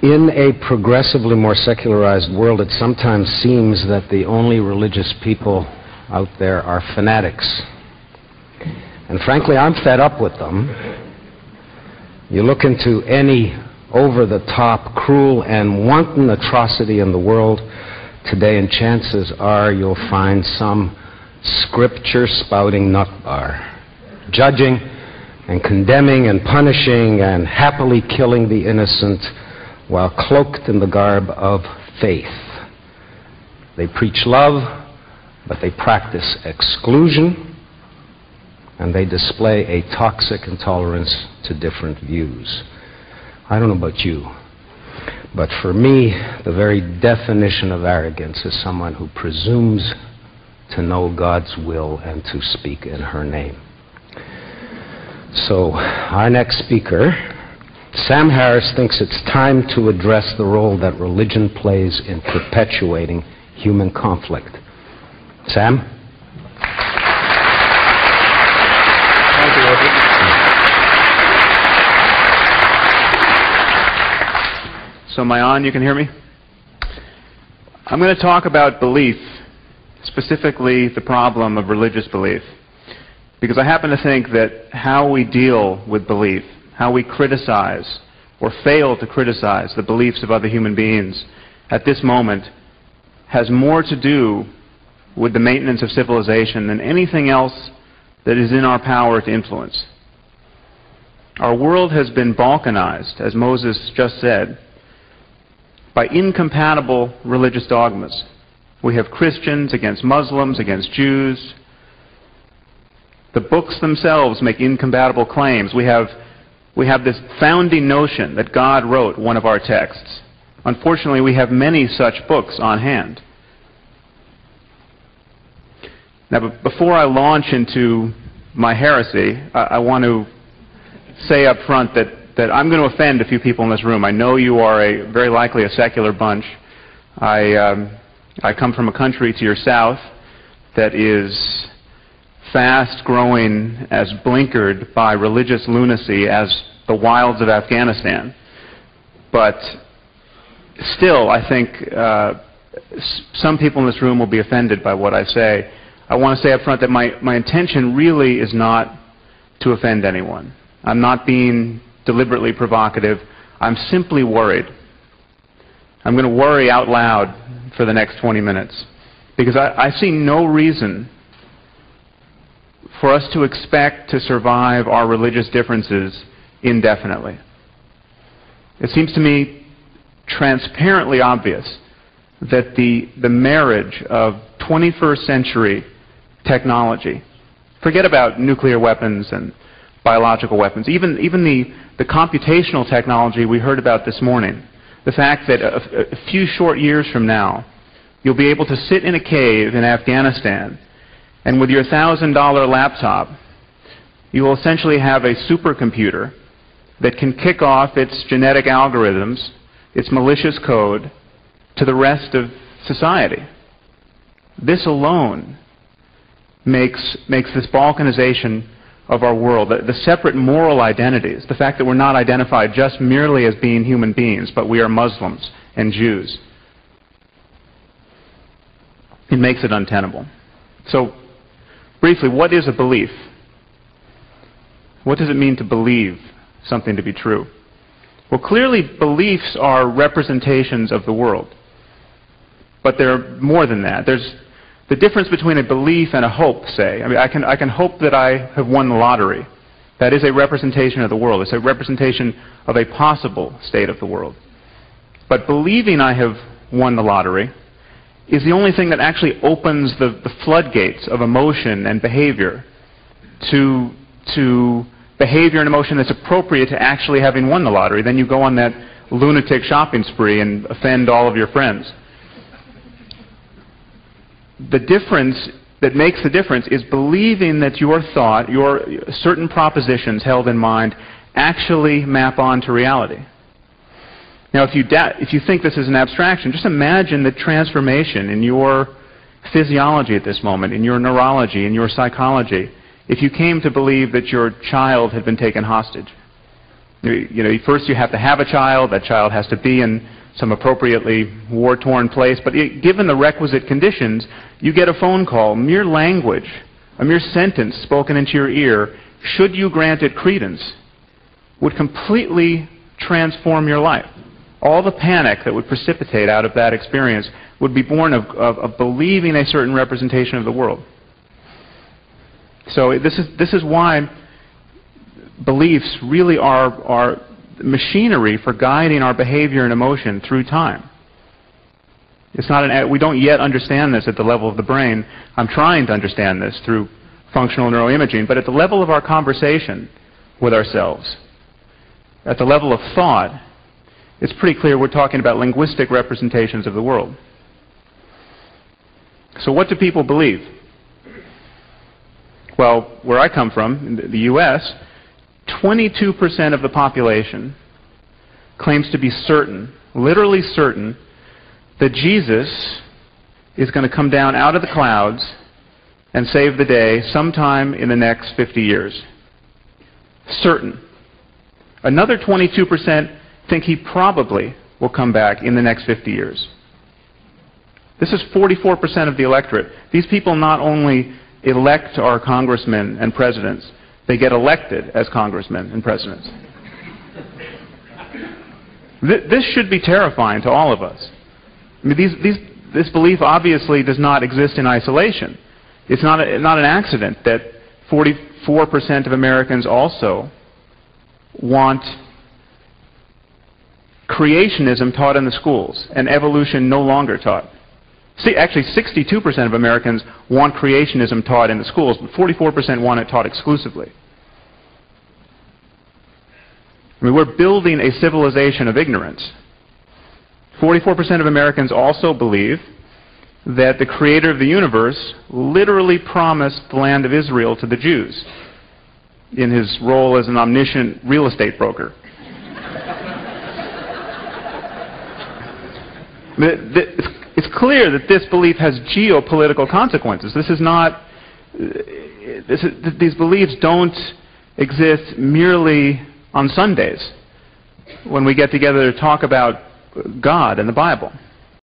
In a progressively more secularized world, it sometimes seems that the only religious people out there are fanatics. And frankly, I'm fed up with them. You look into any over-the-top, cruel, and wanton atrocity in the world today, and chances are you'll find some scripture-spouting nutbar, judging and condemning and punishing and happily killing the innocent while cloaked in the garb of faith. They preach love, but they practice exclusion, and they display a toxic intolerance to different views. I don't know about you, but for me, the very definition of arrogance is someone who presumes to know God's will and to speak in her name. So, our next speaker, Sam Harris, thinks it's time to address the role that religion plays in perpetuating human conflict. Sam? Thank you, Richard. So am I on? You can hear me? I'm going to talk about belief, specifically the problem of religious belief, because I happen to think that how we deal with belief, how we criticize or fail to criticize the beliefs of other human beings at this moment has more to do with the maintenance of civilization than anything else that is in our power to influence. Our world has been balkanized, as Moses just said, by incompatible religious dogmas. We have Christians against Muslims, against Jews. The books themselves make incompatible claims. We have this founding notion that God wrote one of our texts. Unfortunately, we have many such books on hand. Now, before I launch into my heresy, I want to say up front that I'm going to offend a few people in this room. I know you are very likely a secular bunch. I come from a country to your south that is fast growing, as blinkered by religious lunacy as the wilds of Afghanistan. But still, I think some people in this room will be offended by what I say. I want to say up front that my intention really is not to offend anyone. I'm not being deliberately provocative. I'm simply worried. I'm going to worry out loud for the next 20 minutes because I see no reason for us to expect to survive our religious differences indefinitely. It seems to me transparently obvious that the marriage of 21st century technology, forget about nuclear weapons and biological weapons, even the computational technology we heard about this morning, the fact that a few short years from now, you'll be able to sit in a cave in Afghanistan and with your $1,000 laptop, you will essentially have a supercomputer that can kick off its genetic algorithms, its malicious code, to the rest of society. This alone makes this balkanization of our world, the separate moral identities, the fact that we're not identified just merely as being human beings, but we are Muslims and Jews. It makes it untenable. So, briefly, what is a belief? What does it mean to believe something to be true? Well, clearly, beliefs are representations of the world. But they're more than that. There's the difference between a belief and a hope, say. I mean, I can hope that I have won the lottery. That is a representation of the world. It's a representation of a possible state of the world. But believing I have won the lottery is the only thing that actually opens the floodgates of emotion and behavior to behavior and emotion that's appropriate to actually having won the lottery. Then you go on that lunatic shopping spree and offend all of your friends. The difference that makes the difference is believing that your thought, your certain propositions held in mind, actually map onto reality. Now, if you think this is an abstraction, just imagine the transformation in your physiology at this moment, in your neurology, in your psychology, if you came to believe that your child had been taken hostage. First you have to have a child. That child has to be in some appropriately war-torn place. But given the requisite conditions, you get a phone call, mere language, a mere sentence spoken into your ear, should you grant it credence, would completely transform your life. All the panic that would precipitate out of that experience would be born of believing a certain representation of the world. So this is why beliefs really are machinery for guiding our behavior and emotion through time. It's not we don't yet understand this at the level of the brain. I'm trying to understand this through functional neuroimaging, but at the level of our conversation with ourselves, at the level of thought, it's pretty clear we're talking about linguistic representations of the world. So what do people believe? Well, where I come from, in the U.S., 22% of the population claims to be certain, literally certain, that Jesus is going to come down out of the clouds and save the day sometime in the next 50 years. Certain. Another 22% think he probably will come back in the next 50 years. This is 44% of the electorate. These people not only elect our congressmen and presidents, they get elected as congressmen and presidents. This should be terrifying to all of us. I mean, this belief obviously does not exist in isolation. It's not an accident that 44% of Americans also want creationism taught in the schools and evolution no longer taught. See, actually, 62% of Americans want creationism taught in the schools, but 44% want it taught exclusively. I mean, we're building a civilization of ignorance. 44% of Americans also believe that the creator of the universe literally promised the land of Israel to the Jews in his role as an omniscient real estate broker. It's clear that this belief has geopolitical consequences. This is not. These beliefs don't exist merely on Sundays when we get together to talk about God and the Bible.